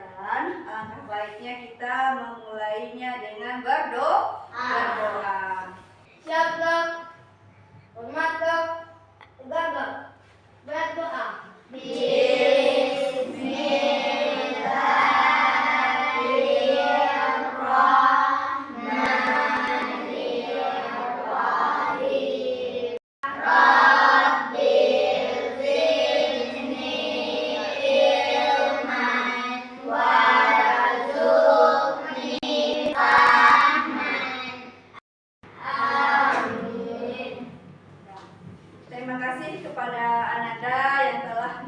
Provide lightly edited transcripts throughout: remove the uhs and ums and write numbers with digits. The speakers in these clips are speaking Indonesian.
pelajaran, alangkah baiknya kita memulainya dengan berdoa. Siap, Dok. Hormat, Dok. Tegak, Dok. Berdoa. Terima kasih kepada Ananda yang telah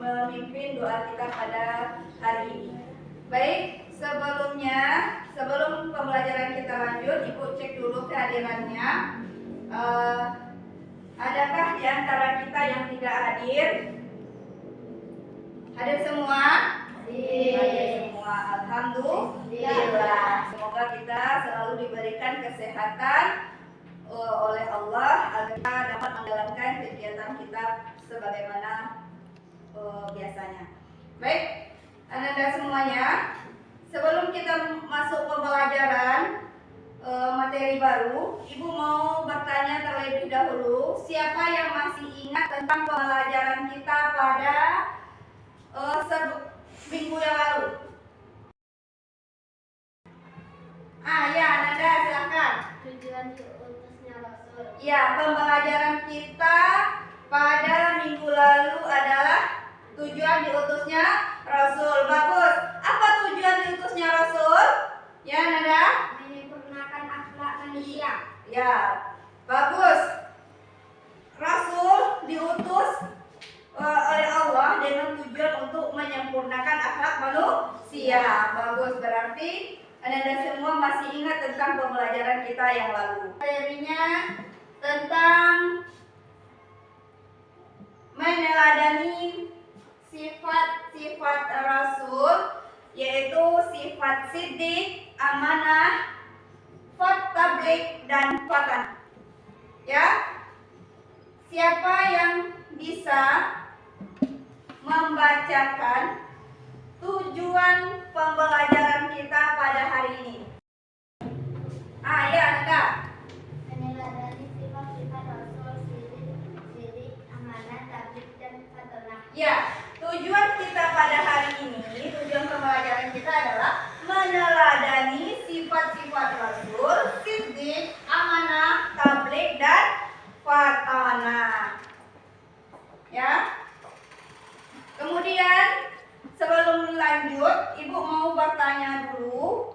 memimpin doa kita pada hari ini. Baik, sebelum pembelajaran kita lanjut, Ibu cek dulu kehadirannya. Adakah di antara kita yang tidak hadir? Hadir semua? Hadir semua. Alhamdulillah. Semoga kita selalu diberikan kesehatan oleh Allah agar kita dapat menjalankan kegiatan kita sebagaimana biasanya. Baik, Ananda semuanya, sebelum kita masuk pembelajaran materi baru, Ibu mau bertanya terlebih dahulu, siapa yang masih ingat tentang pembelajaran kita pada minggu yang lalu? Ya, Ananda silakan. Tujuan diutusnya Rasul. Ya, pembelajaran kita pada minggu lalu adalah tujuan diutusnya Rasul. Bagus. Apa tujuan diutusnya Rasul? Ya, Nanda? Menyempurnakan akhlak manusia. Ya, bagus. Rasul diutus oleh Allah dengan tujuan untuk menyempurnakan akhlak manusia. Bagus, berarti Anda semua masih ingat tentang pembelajaran kita yang lalu. Materinya tentang meneladani sifat-sifat Rasul, yaitu sifat siddiq, amanah, tabligh, dan fatanah. Ya, siapa yang bisa membacakan tujuan pembelajaran kita pada hari ini? Ya, Anda. Meneladani sifat-sifat Rasul, siddiq, amanah, tabligh, dan fatanah. Ya, tujuan kita pada hari ini, tujuan pembelajaran kita adalah meneladani sifat-sifat Rasul, siddiq, amanah, tabligh, dan fatanah. Ya. Kemudian sebelum lanjut, Ibu mau bertanya dulu,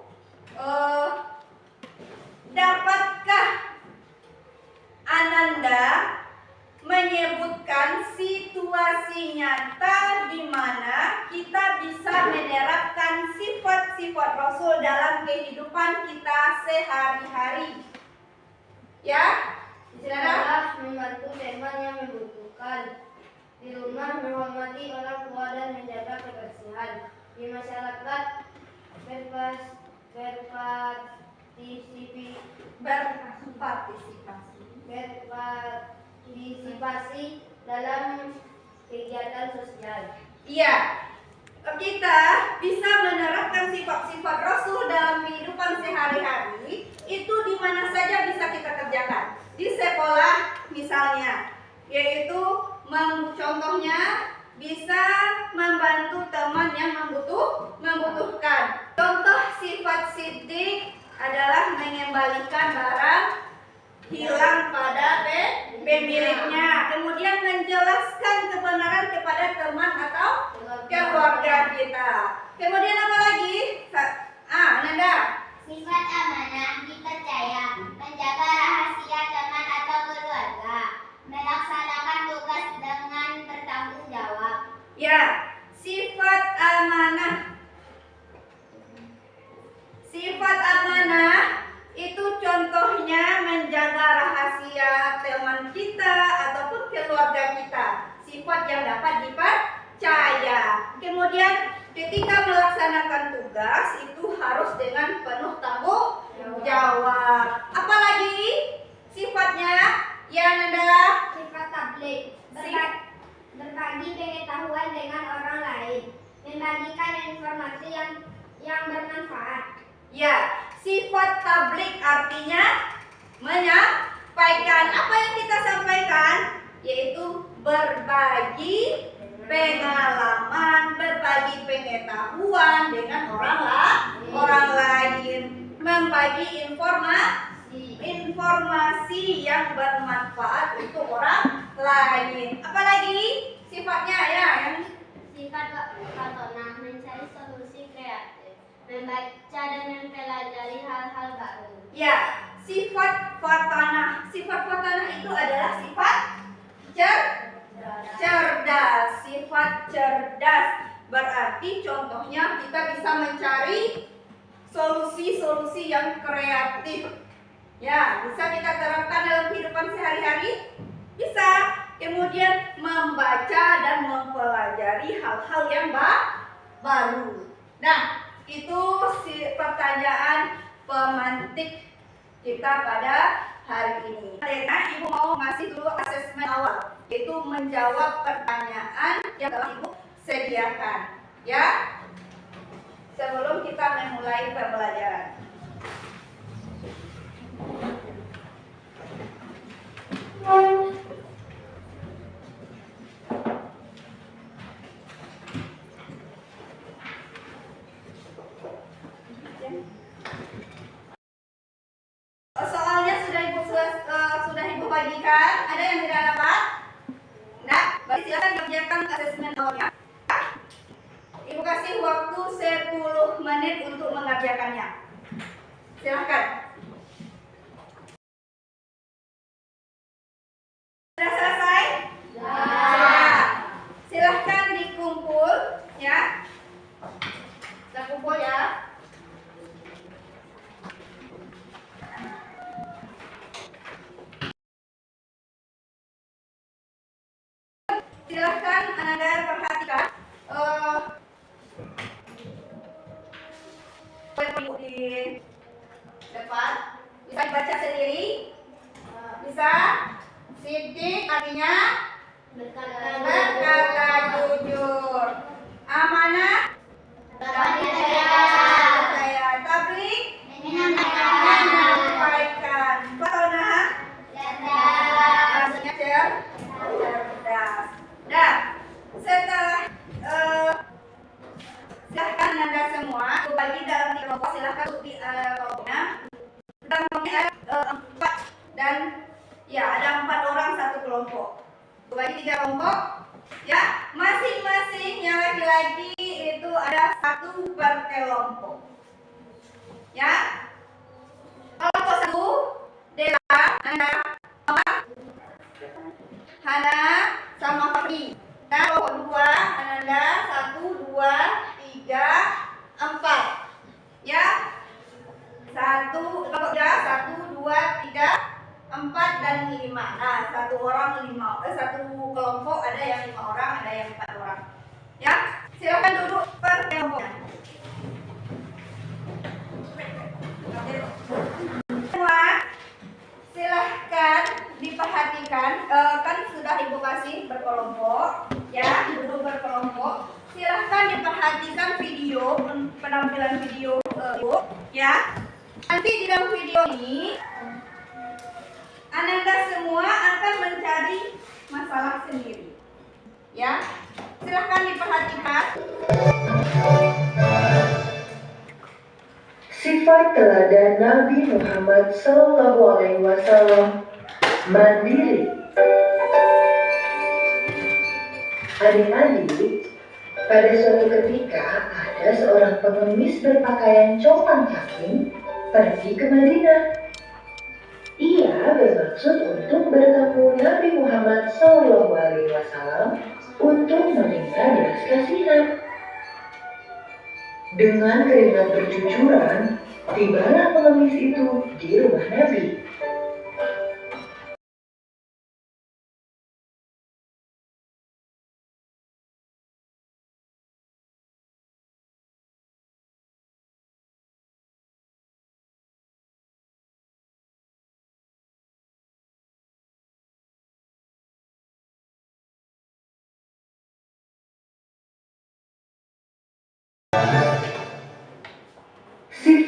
dapatkah Ananda menyebutkan situasi nyata di mana kita bisa menerapkan sifat-sifat Rasul dalam kehidupan kita sehari-hari? Ya, Adalah membantu teman yang membutuhkan, di rumah menghormati orang tua dan menjaga kebersihan, di masyarakat berpartisipasi dalam kegiatan sosial. Iya, kita bisa menerapkan sifat-sifat Rasul dalam kehidupan sehari-hari. Itu di mana saja bisa kita kerjakan. Di sekolah misalnya, yaitu contohnya bisa membantu teman yang membutuhkan. Contoh sifat siddiq adalah mengembalikan barang hilang pada pemiliknya. Kemudian menjelaskan kebenaran kepada teman atau keluarga kita. Kemudian apa lagi? Nanda. Sifat amanah dipercaya, menjaga rahasia teman atau keluarga, melaksanakan tugas dengan bertanggung jawab. Ya, sifat amanah. Sifat amanah itu contohnya menjaga rahasia teman kita ataupun keluarga kita. Sifat yang dapat dipercaya. Kemudian ketika melaksanakan tugas itu harus dengan penuh tanggung jawab. Apalagi sifatnya? Ya, Nanda. Sifat tabligh, berbagi pengetahuan dengan orang lain, membagikan informasi yang bermanfaat. Ya, sifat tablik artinya menyampaikan. Apa yang kita sampaikan? Yaitu berbagi pengalaman, berbagi pengetahuan dengan orang lain, membagi informasi yang bermanfaat untuk orang lain. Apalagi sifatnya ya yang Sifat Fatona mencari solusi kreatif, membaca dan mempelajari hal-hal baru. ya, sifat fatanah. Sifat fatanah itu adalah sifat cerdas. Sifat cerdas berarti contohnya kita bisa mencari solusi-solusi yang kreatif. Ya, bisa kita terapkan dalam kehidupan sehari-hari? Bisa. Kemudian membaca dan mempelajari hal-hal yang baru. Nah, itu pertanyaan pemantik kita pada hari ini. Karena Ibu mau ngasih dulu asesmen awal, yaitu menjawab pertanyaan yang telah Ibu sediakan. Ya, sebelum kita memulai pembelajaran. Soalnya sudah Ibu bagikan. Ada yang tidak dapat? Nah, baik, silakan kerjakan asesmen awalnya. Ibu kasih waktu 10 menit untuk mengerjakannya. Silakan. Sudah selesai? Sudah. Silahkan dikumpul ya. Kita kumpul ya. Silahkan Anda perhatikan di depan. Bisa dibaca sendiri. Bisa. Sidik artinya berkata jujur. Amanah percaya. Tablik menyampaikan. Fatonah artinya cerdas. Nah, setelah silahkan Anda semua bagi dalam kelompok. Silahkan di kelompoknya. Kelompoknya ada 4 dan ya ada 4 orang satu kelompok. Bagi 3 kelompok. Ya, masing-masing yang laki-laki itu ada 1 per kelompok. Ya, kelompok 1 Dela, Anda, Hana sama Fahri. Nah, kelompok 2 Ananda 1, 2, 3, 4. Ya. 1 kelompok 1, 2, 3, 4 dan 5. Nah, satu kelompok ada yang 5 orang, ada yang 4 orang. Ya. Silakan duduk per kelompoknya. Semua silahkan diperhatikan, kan sudah Ibu kasih berkelompok, ya, duduk berkelompok. Silahkan diperhatikan video, penampilan video Ibu, ya. Nanti di dalam video ini, Ananda semua akan mencari masalah sendiri, ya. Silahkan diperhatikan. Sifat teladan Nabi Muhammad SAW mandiri. Adik-adik, pada suatu ketika ada seorang pengemis berpakaian compang-camping pergi ke Madinah. Ia bermaksud untuk bertemu Nabi Muhammad SAW untuk meminta belas kasihan. Dengan keringat bercucuran, tibalah pengemis itu di rumah Nabi.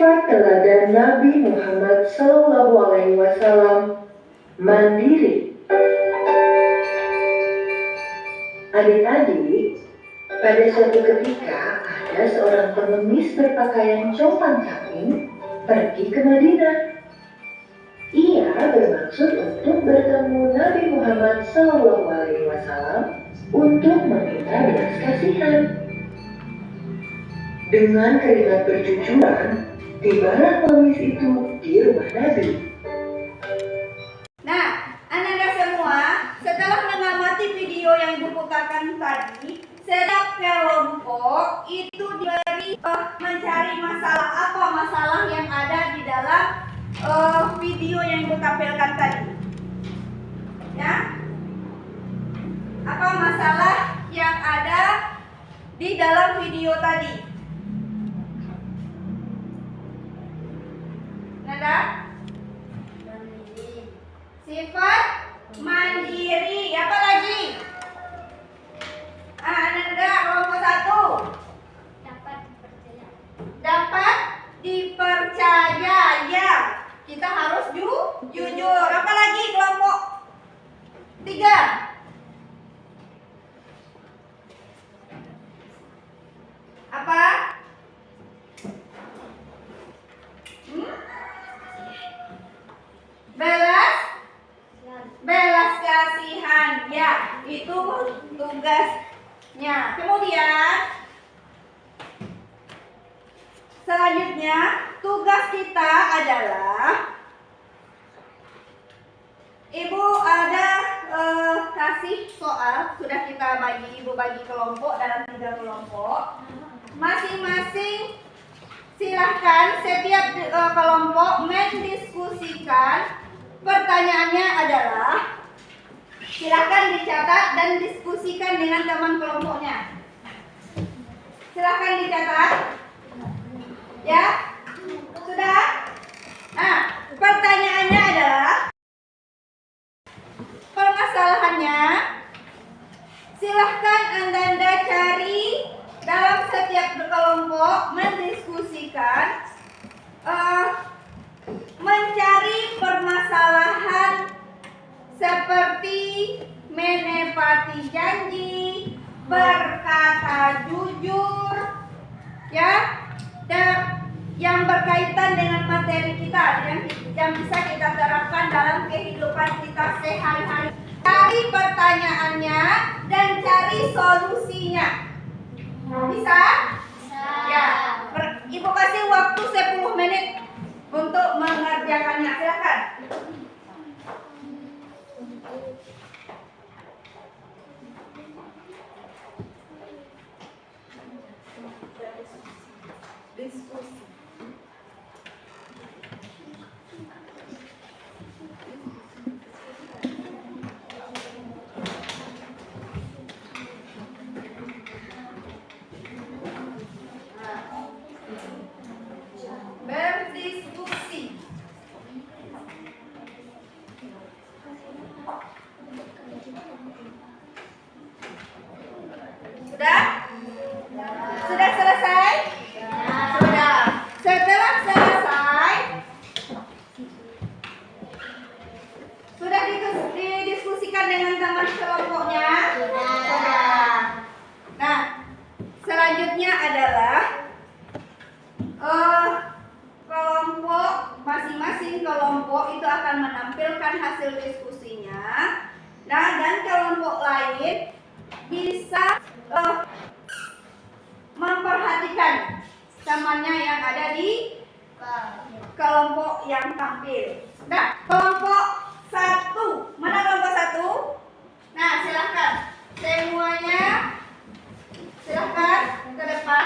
Sifat teladan Nabi Muhammad SAW mandiri. Adik-adik, pada suatu ketika ada seorang pengemis berpakaian compang-camping pergi ke Madinah. Ia bermaksud untuk bertemu Nabi Muhammad SAW untuk meminta belas kasihan. Dengan keringat bercucuran, tibalah pengemis itu di rumah Nabi. Nah, Ananda semua, setelah mengamati video yang diputarkan tadi, setiap kelompok itu diberi mencari apa masalah yang ada di dalam video yang ditampilkan tadi. Ya, apa masalah yang ada di dalam video tadi? Nada? Sifat mandiri. Apa lagi? Nada kelompok 1. Dapat dipercaya. Ya, kita harus jujur. Apa lagi kelompok 3? Apa? Belas kasihan. Ya, itu tugasnya. Kemudian selanjutnya tugas kita adalah Ibu ada kasih soal, sudah kita bagi, Ibu bagi kelompok dalam 3 kelompok. Masing-masing silahkan setiap kelompok mendiskusikan. Pertanyaannya adalah silahkan dicatat dan diskusikan dengan teman kelompoknya. Silahkan dicatat. Ya, sudah? Nah, pertanyaannya adalah permasalahannya. Silahkan Anda cari dalam setiap kelompok mendiskusikan, mencari permasalahan seperti menepati janji, berkata jujur, ya, dan yang berkaitan dengan materi kita yang bisa kita terapkan dalam kehidupan kita sehari-hari. Cari pertanyaannya dan cari solusinya. Bisa? Ya. Ibu kasih waktu 10 menit untuk mengerjakannya. Silakan. Diskusi. Berdiskusi. Sudah? Sudah selesai? Sudah. Setelah selesai, sudah didiskusikan dengan teman kelompoknya? Sudah. Nah, selanjutnya adalah kelompok, masing-masing kelompok itu akan menampilkan hasil diskusinya. Nah, dan kelompok lain bisa memperhatikan temannya yang ada di kelompok yang tampil. Nah, kelompok 1, mana kelompok 1? Nah, silahkan semuanya, silahkan ke depan.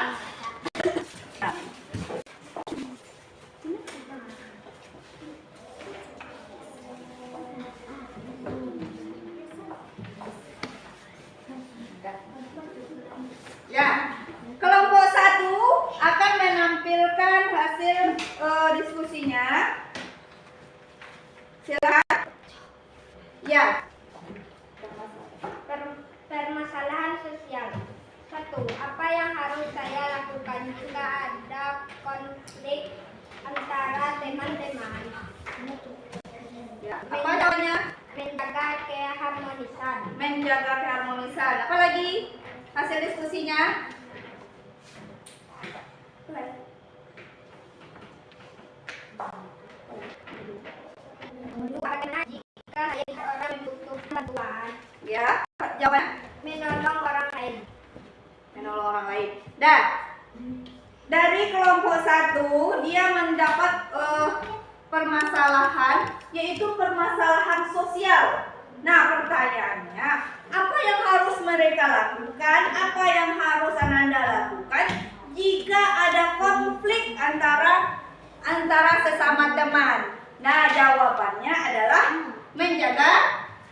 Ya, kelompok 1 akan menampilkan hasil diskusinya. Silakan. Ya. Permasalahan sosial. 1. Apa yang harus saya lakukan jika ada konflik antara teman-teman. Ya. Apa namanya? Menjaga keharmonisan. Menjaga keharmonisan. Apalagi hasil diskusinya? Karena jika ada orang membutuhkan bantuan, Ya, jawabannya menolong orang lain. menolong orang lain. Dah. Dari kelompok 1 dia mendapat permasalahan, yaitu permasalahan sosial. Nah, pertanyaannya, apa yang harus mereka lakukan? Apa yang harus Ananda lakukan jika ada konflik antara sesama teman? Nah, jawabannya adalah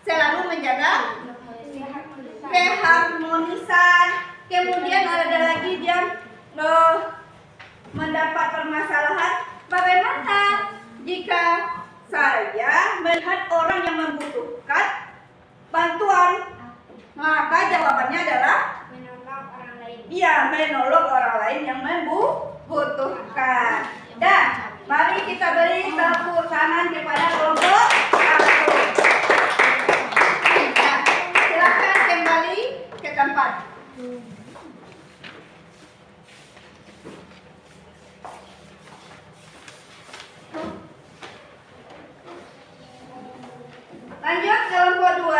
selalu menjaga keharmonisan. Kemudian ada lagi dia mendapat permasalahan, bagaimana jika saya melihat orang yang membutuhkan bantuan? Maka jawabannya adalah Menolong orang lain. ya, menolong orang lain yang membutuhkan. Dan mari kita beri tepuk tangan kepada kelompok 1. Nah, silakan kembali ke tempat. Lanjut kelompok 2.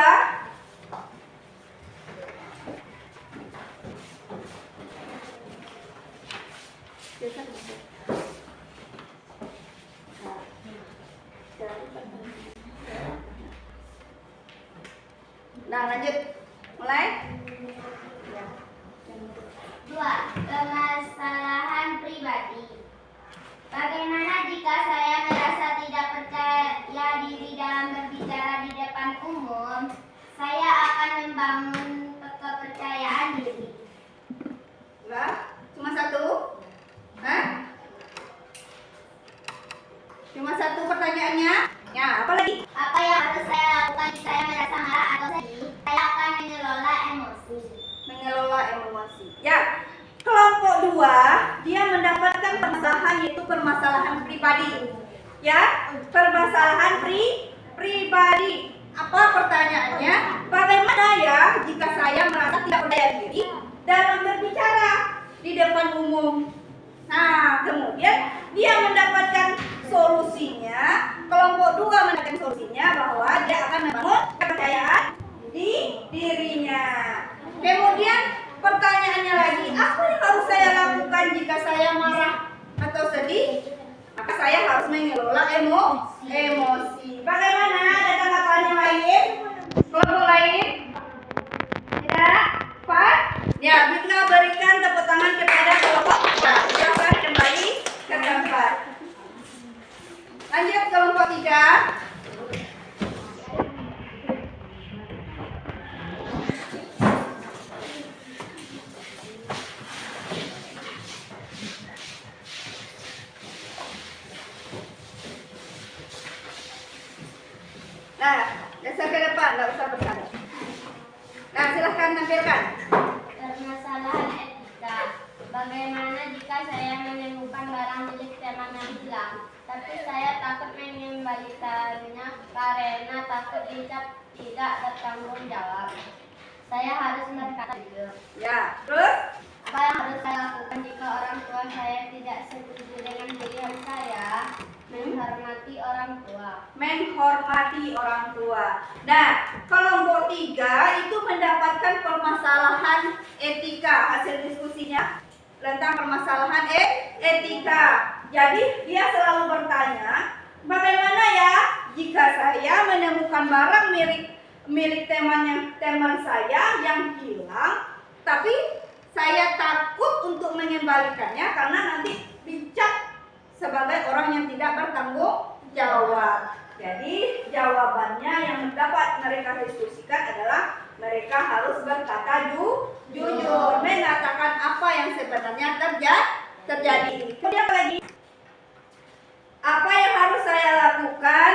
Nah, lanjut. Mulai. 2. Permasalahan pribadi. Bagaimana jika saya merasa tidak percaya diri dalam berbicara di depan umum? Saya akan membangun kepercayaan diri. Lah, cuma satu? Hah? Cuma satu pertanyaannya? Ya, apa lagi? Apa yang harus saya lakukan jika saya merasa marah atau sedih? Saya akan mengelola emosi. Mengelola emosi. Ya, kelompok 2 dia mendapatkan permasalahan, yaitu permasalahan pribadi. Ya, permasalahan pribadi. Apa pertanyaannya? Bagaimana ya jika saya merasa tidak percaya diri dalam berbicara di depan umum? Nah, kemudian dia mendapatkan solusinya. Kelompok 2 mendapatkan solusinya bahwa dia akan membangun kepercayaan di dirinya. Kemudian pertanyaannya lagi, apa yang harus saya lakukan jika saya marah atau sedih? Maka saya harus mengelola emosi. Bagaimana? Ada tanggapan yang lain? Kelompok lain? Tidak? Pas? Ya, kita berikan tepuk tangan kepada kelompok. Nah, silakan kembali ke tempat. Lanjut kelompok 3. Nah, geser ke depan, nggak usah bersama. Nah, silahkan tampilkan. Permasalahan etika. Bagaimana jika saya menemukan barang milik teman yang hilang, tapi saya takut mengembalikannya karena takut dicap tidak bertanggung jawab? Saya harus berkata jujur. Ya, terus? Apa yang harus saya lakukan jika orang tua saya tidak setuju dengan pilihan saya? Menghormati orang tua. Menghormati orang tua. Nah, kelompok 3 itu mendapatkan permasalahan etika. Hasil diskusinya tentang permasalahan etika. Jadi dia selalu bertanya, bagaimana ya jika saya menemukan barang milik teman saya yang hilang, tapi saya takut untuk mengembalikannya karena nanti dicap sebagai orang yang tidak bertanggung jawab. Jadi jawabannya yang dapat mereka diskusikan adalah mereka harus berkata jujur, mengatakan apa yang sebenarnya terjadi. Kemudian lagi, apa yang harus saya lakukan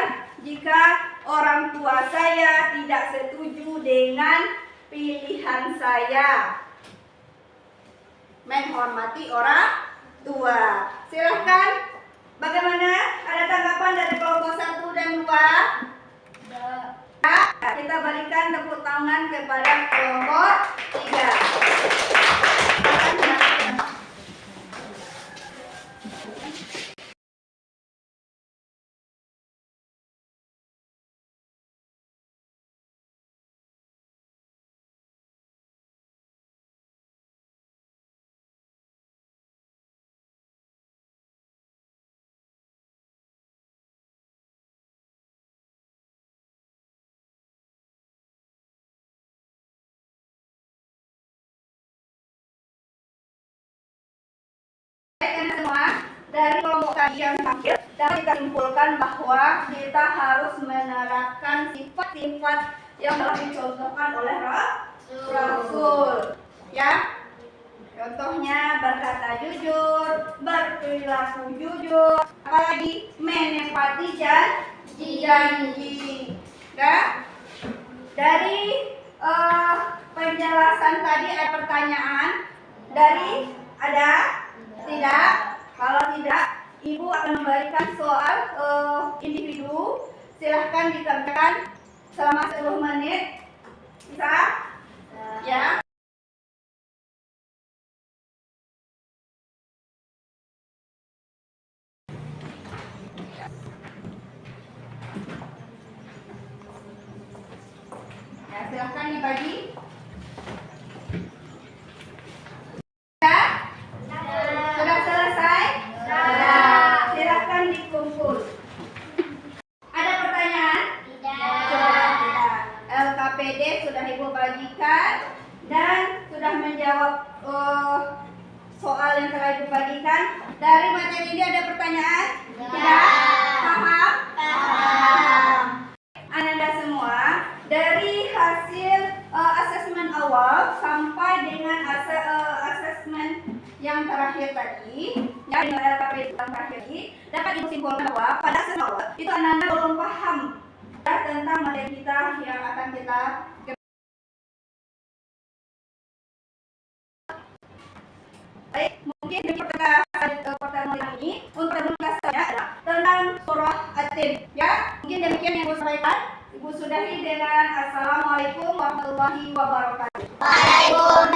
jika orang tua saya tidak setuju dengan pilihan saya? Menghormati orang tua. Silahkan Bagaimana? Ada tanggapan dari kelompok 1 dan 2? Kita berikan tepuk tangan kepada kelompok 3. Semua dari kelompok tadi yang terakhir dapat kita simpulkan bahwa kita harus menerapkan sifat-sifat yang telah dicontohkan oleh Rasul. Ya, contohnya berkata jujur, berperilaku jujur, apalagi menepati janji. Ya, dari penjelasan tadi ada pertanyaan ada? Tidak? Kalau tidak, Ibu akan memberikan soal individu. Silahkan dikerjakan selama 10 menit. Bisa? Ya. Ya, silahkan dibagi. Sudah selesai? Sudah. Silakan dikumpul. Ada pertanyaan? Sudah. LKPD sudah Ibu bagikan dan sudah menjawab soal yang telah Ibu bagikan. Dari materi ini ada pertanyaan? Tidak. Paham? Paham. Ananda semua, dari hasil asesmen awal sampai dengan asesmen yang terakhir tadi, ya dengan LKP yang terakhir tadi, dapat Ibu simpulkan bahwa pada asesmen awal itu Ananda belum paham ya, tentang materi kita yang akan kita baik. Mungkin di pertemuan ini untuk penugasannya adalah tentang surah At-Tin. Ya, mungkin demikian yang Ibu sampaikan. Ibu sudahi dengan Assalamualaikum warahmatullahi wabarakatuh. Waalaikumsalam.